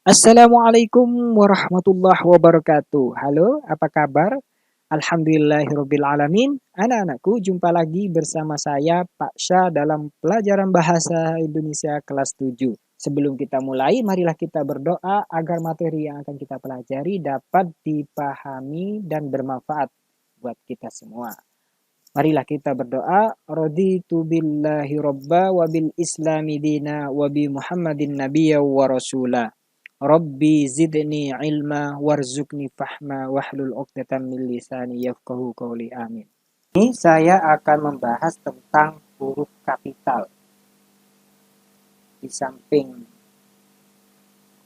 Assalamualaikum warahmatullahi wabarakatuh. Halo, apa kabar? Alhamdulillahirabbil alamin. Anak-anakku, jumpa lagi bersama saya Pak Syah dalam pelajaran bahasa Indonesia kelas 7. Sebelum kita mulai, marilah kita berdoa agar materi yang akan kita pelajari dapat dipahami dan bermanfaat buat kita semua. Marilah kita berdoa. Raditu billahi robba wa bil islami dina wa bi Muhammadin nabiyya wa rasula. Rabbi zidni ilma warzuqni fahma wahlul 'uqdatam min lisani yafqahu qawli. Amin. Ini saya akan membahas tentang huruf kapital. Di samping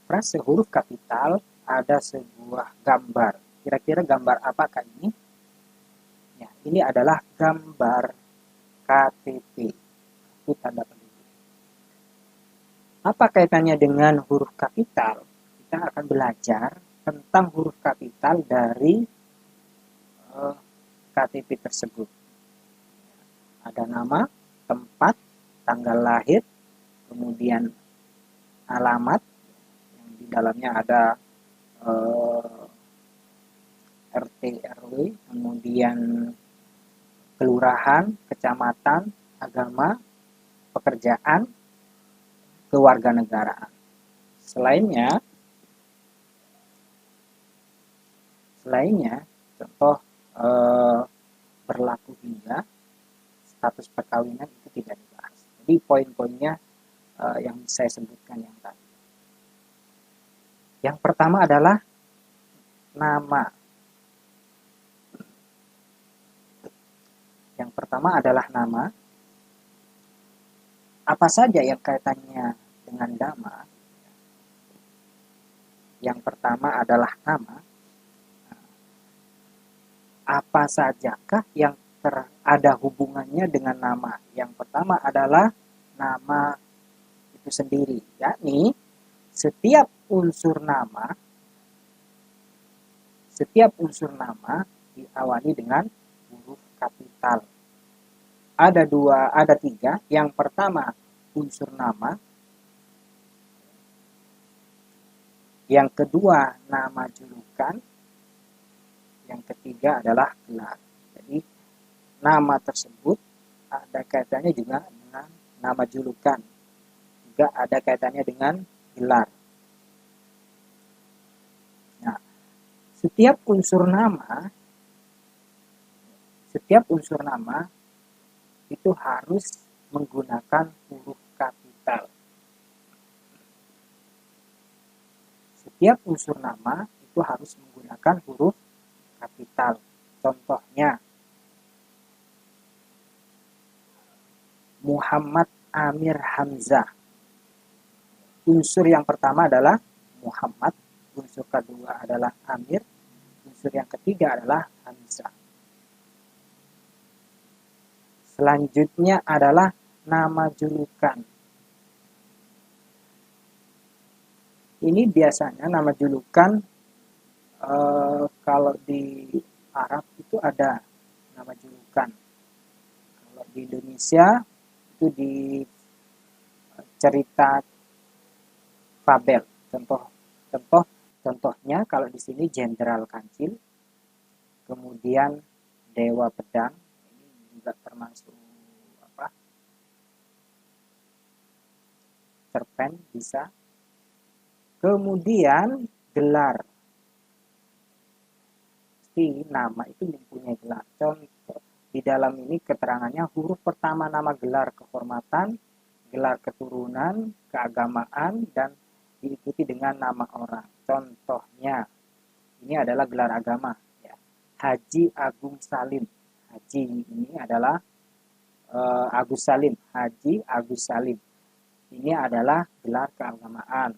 frase huruf kapital ada sebuah gambar. Kira-kira gambar apakah ini? Ya, ini adalah gambar KTP. Itu tanda penduduk. Apa kaitannya dengan huruf kapital? Kita akan belajar tentang huruf kapital dari KTP tersebut. Ada nama, tempat, tanggal lahir, kemudian alamat, yang di dalamnya ada RT RW, kemudian kelurahan, kecamatan, agama, pekerjaan, kewarganegaraan. Selainnya contoh berlaku hingga, status perkawinan itu tidak dibahas. Jadi poin-poinnya yang saya sebutkan yang tadi. Yang pertama adalah nama. Yang pertama adalah nama. Apa saja yang kaitannya dengan nama? Yang pertama adalah nama. Apa sajakah yang ada hubungannya dengan nama? Yang pertama adalah nama itu sendiri, yakni setiap unsur nama diawali dengan huruf kapital. Ada tiga. Yang pertama unsur nama, yang kedua nama julukan, yang ketiga adalah gelar. Jadi nama tersebut ada kaitannya juga dengan nama julukan, juga ada kaitannya dengan gelar. Nah, setiap unsur nama itu harus menggunakan huruf kapital. Setiap unsur nama itu harus menggunakan huruf kapital. Contohnya, Muhammad Amir Hamzah. Unsur yang pertama adalah Muhammad, unsur kedua adalah Amir, unsur yang ketiga adalah Hamzah. Selanjutnya adalah nama julukan. Ini biasanya nama julukan kalau di Arab itu ada nama julukan. Kalau di Indonesia itu di cerita fabel. Contohnya kalau di sini Jenderal Kancil, kemudian Dewa Pedang, ini juga termasuk cerpen bisa. Kemudian gelar. Nama itu mempunyai gelar. Contoh di dalam ini keterangannya huruf pertama nama gelar kehormatan, gelar keturunan, keagamaan, dan diikuti dengan nama orang. Contohnya ini adalah gelar agama, ya. Haji Agung Salim. Haji ini adalah Agus Salim. Haji Agus Salim. Ini adalah gelar keagamaan.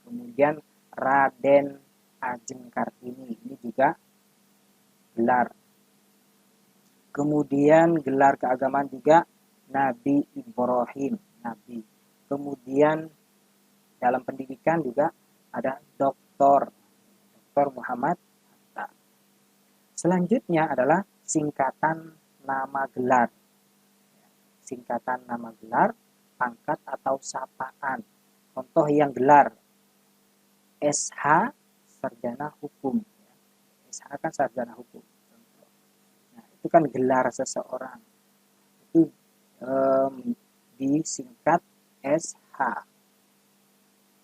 Kemudian Raden Ajeng Kartini. Ini juga gelar. Kemudian gelar keagamaan juga Nabi Ibrahim, Nabi. Kemudian dalam pendidikan juga ada Dr. Muhammad Hatta. Selanjutnya adalah singkatan nama gelar. Singkatan nama gelar, pangkat atau sapaan. Contoh yang gelar. SH sarjana hukum. SH kan sarjana hukum. Nah, itu kan gelar seseorang. Itu disingkat SH,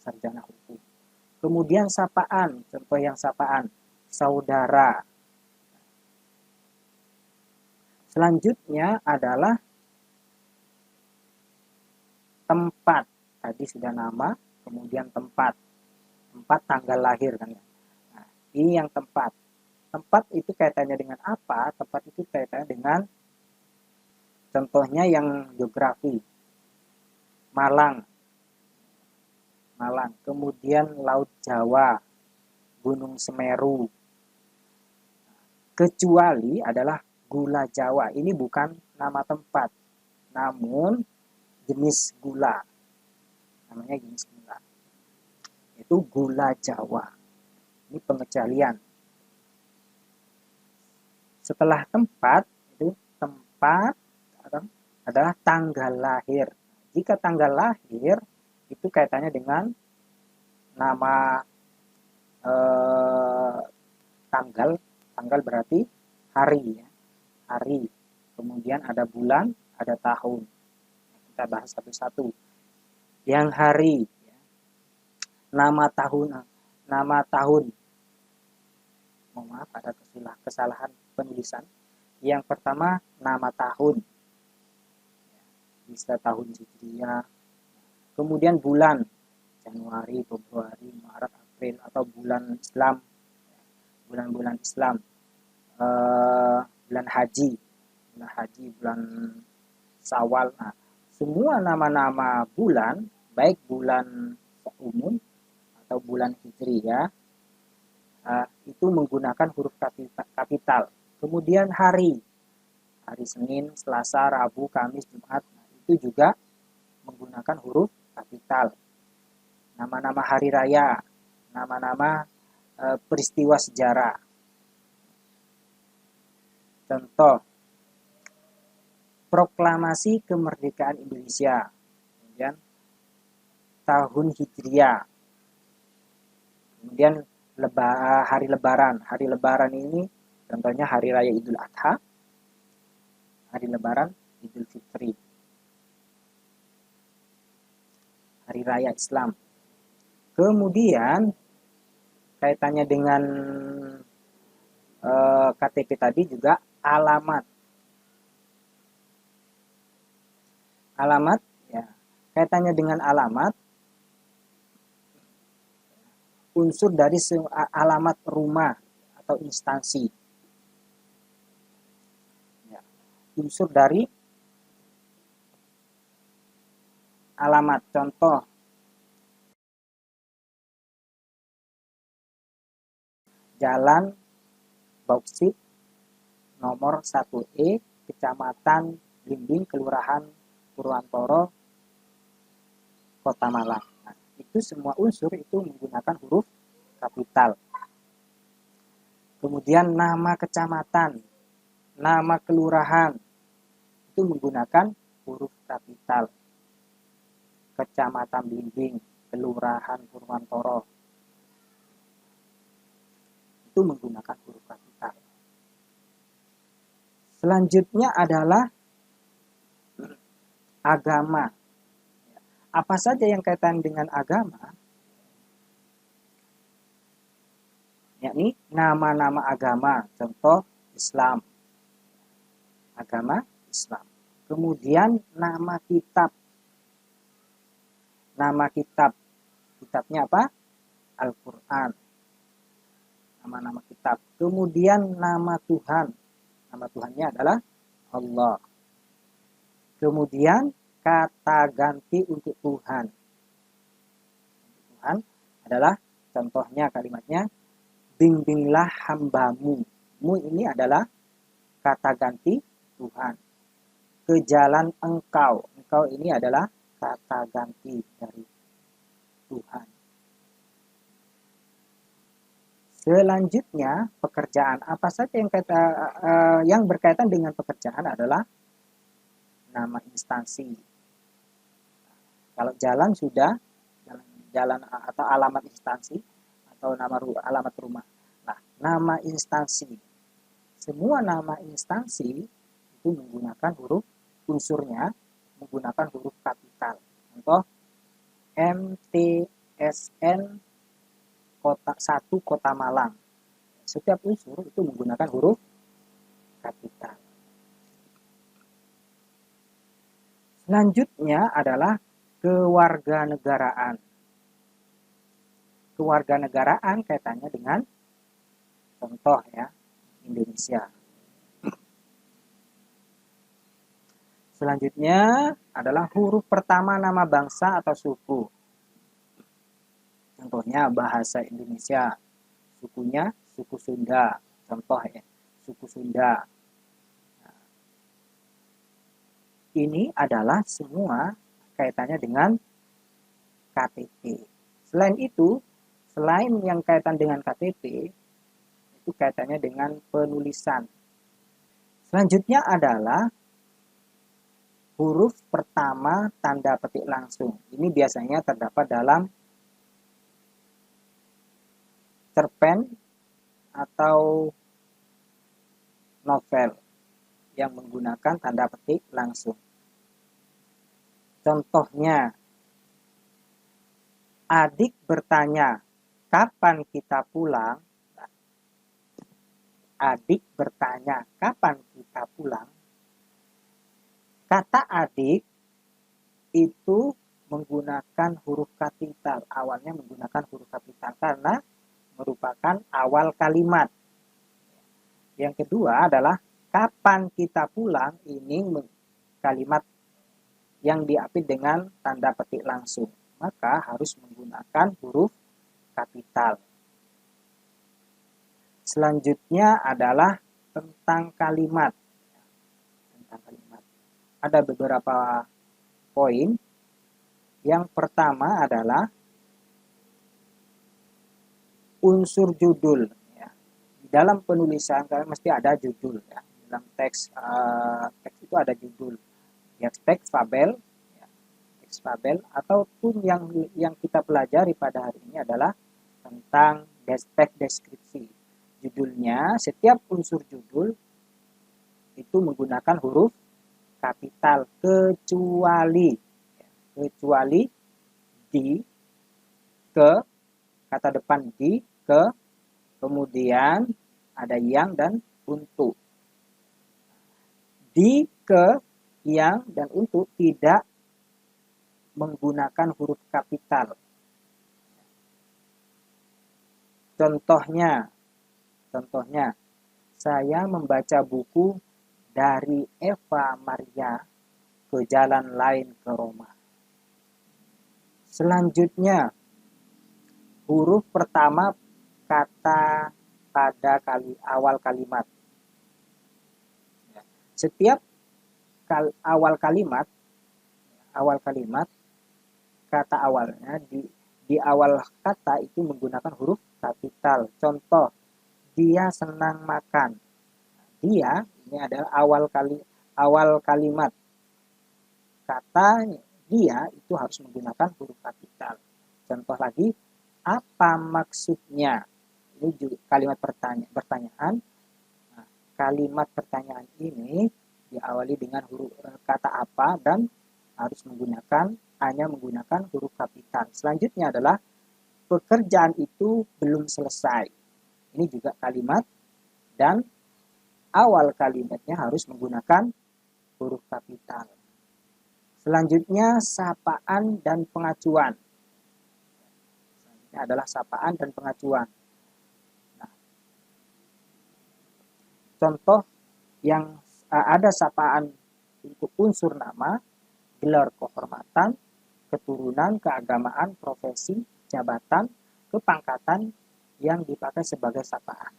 sarjana hukum. Kemudian sapaan, contoh yang sapaan, saudara. Selanjutnya adalah tempat. Tadi sudah nama, kemudian tempat. Tempat tanggal lahir kan ya. Nah, ini yang tempat. Tempat itu kaitannya dengan apa? Tempat itu kaitannya dengan contohnya yang geografi. Malang. Malang. Kemudian Laut Jawa, Gunung Semeru. Kecuali adalah gula Jawa. Ini bukan nama tempat, namun jenis gula. Namanya jenis gula. Itu gula Jawa. Ini pengecualian. Setelah tempat, itu tempat adalah tanggal lahir. Jika tanggal lahir, itu kaitannya dengan nama tanggal. Tanggal berarti hari, ya. Hari. Kemudian ada bulan, ada tahun. Kita bahas satu-satu. Yang hari, ya. Nama tahun. Mohon maaf, ada kesalahan penulisan. Yang pertama nama tahun, bisa tahun Hijriah. Kemudian bulan, Januari, Februari, Maret, April, atau bulan Islam, bulan-bulan Islam, bulan haji, bulan Syawal. Nah, semua nama-nama bulan, baik bulan umum atau bulan Hijriah, itu menggunakan huruf kapital. Kemudian hari Senin, Selasa, Rabu, Kamis, Jumat, nah, itu juga menggunakan huruf kapital. Nama-nama hari raya, nama-nama peristiwa sejarah. Contoh, proklamasi kemerdekaan Indonesia, kemudian tahun Hijriah, kemudian hari Lebaran. Hari Lebaran ini contohnya hari raya Idul Adha, hari Lebaran Idul Fitri, hari raya Islam. Kemudian kaitannya dengan KTP tadi juga alamat. Alamat, ya, kaitannya dengan alamat, unsur dari alamat rumah atau instansi. Ya, unsur dari alamat. Contoh, Jalan Bauksit nomor 1E, Kecamatan Blimbing, Kelurahan Purwantoro, Kota Malang. Nah, itu semua unsur itu menggunakan huruf kapital. Kemudian nama kecamatan, nama kelurahan itu menggunakan huruf kapital. Kecamatan Blimbing, Kelurahan Purwantoro, itu menggunakan huruf kapital. Selanjutnya adalah agama. Apa saja yang kaitan dengan agama? Yakni nama-nama agama, contoh Islam. Agama Islam. Kemudian nama kitab. Nama kitab. Kitabnya apa? Al-Quran. Nama-nama kitab. Kemudian nama Tuhan. Nama Tuhannya adalah Allah. Kemudian kata ganti untuk Tuhan. Tuhan adalah contohnya kalimatnya, bimbinglah hambamu. Mu ini adalah kata ganti Tuhan. Ke jalan engkau. Engkau ini adalah kata ganti dari Tuhan. Selanjutnya, pekerjaan. Apa saja yang berkaitan dengan pekerjaan adalah nama instansi. Kalau jalan sudah, jalan atau alamat instansi. atau alamat rumah. Nah, nama instansi. Semua nama instansi itu menggunakan huruf unsurnya menggunakan huruf kapital. Contoh MTSN Kota 1 Kota Malang. Setiap unsur itu menggunakan huruf kapital. Selanjutnya adalah kewarganegaraan. Kewarganegaraan kaitannya dengan contoh ya, Indonesia. Selanjutnya adalah huruf pertama nama bangsa atau suku. Contohnya bahasa Indonesia. Sukunya suku Sunda. Contoh ya, suku Sunda. Ini adalah semua kaitannya dengan KTP. Selain itu, selain yang kaitan dengan KTP, itu kaitannya dengan penulisan. Selanjutnya adalah huruf pertama tanda petik langsung. Ini biasanya terdapat dalam cerpen atau novel yang menggunakan tanda petik langsung. Contohnya, adik bertanya, kapan kita pulang? Adik bertanya, kapan kita pulang? Kata adik itu menggunakan huruf kapital. Awalnya menggunakan huruf kapital karena merupakan awal kalimat. Yang kedua adalah kapan kita pulang, ini kalimat yang diapit dengan tanda petik langsung. Maka harus menggunakan huruf kapital. Selanjutnya adalah tentang kalimat. Ada beberapa poin. Yang pertama adalah unsur judul. Di dalam penulisan kalian mesti ada judul. Ya. Dalam teks itu ada judul. Ya, teks fabel, ataupun yang kita pelajari pada hari ini adalah tentang teks deskripsi. Judulnya, setiap unsur judul itu menggunakan huruf kapital kecuali di, ke, kata depan di, ke, kemudian ada yang dan untuk. Di, ke, yang dan untuk tidak menggunakan huruf kapital. Contohnya, saya membaca buku dari Eva Maria ke jalan lain ke Roma. Selanjutnya, huruf pertama kata pada awal kalimat. Setiap awal kalimat, kata awalnya di awal kata itu menggunakan huruf kapital. Contoh, dia senang makan. Dia ini adalah awal kalimat. Kata dia itu harus menggunakan huruf kapital. Contoh lagi, apa maksudnya? Ini juga kalimat pertanyaan. Nah, kalimat pertanyaan ini diawali dengan huruf kata apa dan harus hanya menggunakan huruf kapital. Selanjutnya adalah pekerjaan itu belum selesai. Ini juga kalimat dan awal kalimatnya harus menggunakan huruf kapital. Selanjutnya sapaan dan pengacuan. Selanjutnya adalah sapaan dan pengacuan. Nah, contoh yang ada sapaan untuk unsur nama, gelar kehormatan, keturunan, keagamaan, profesi, jabatan, kepangkatan yang dipakai sebagai sapaan.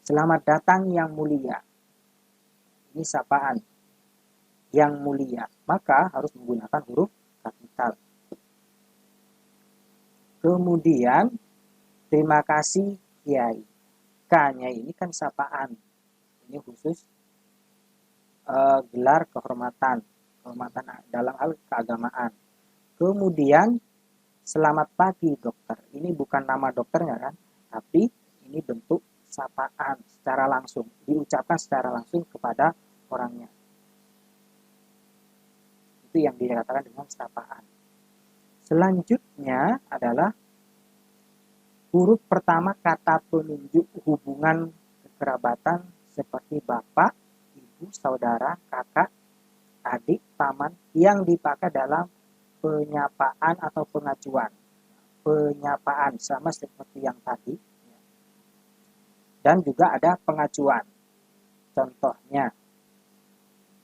Selamat datang yang mulia. Ini sapaan yang mulia, maka harus menggunakan huruf kapital. Kemudian, terima kasih Kiai. K-nya ini kan sapaan. Ini khusus gelar kehormatan dalam hal keagamaan. Kemudian, selamat pagi dokter. Ini bukan nama dokternya kan, tapi ini bentuk sapaan secara langsung, diucapkan secara langsung kepada orangnya. Itu yang dikatakan dengan sapaan. Selanjutnya adalah huruf pertama kata penunjuk hubungan kekerabatan seperti bapak, ibu, saudara, kakak, adik, paman yang dipakai dalam penyapaan atau pengacuan. Penyapaan sama seperti yang tadi. Dan juga ada pengacuan. Contohnya,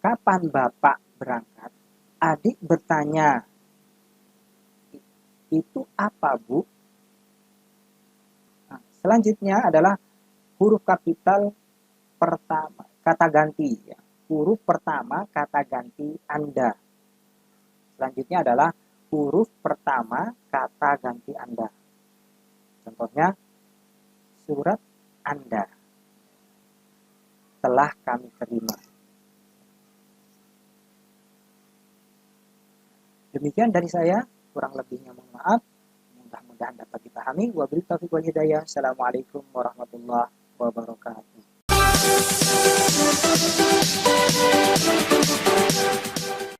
kapan bapak berangkat? Adik bertanya, itu apa, Bu? Nah, selanjutnya adalah huruf kapital pertama, kata ganti. Ya. Huruf pertama kata ganti Anda. Selanjutnya adalah huruf pertama kata ganti Anda. Contohnya, surat Anda telah kami terima. Demikian dari saya, kurang lebihnya mohon maaf. Mudah-mudahan dapat dipahami. Wabillahi taufiq wal hidayah. Assalamualaikum warahmatullahi wabarakatuh.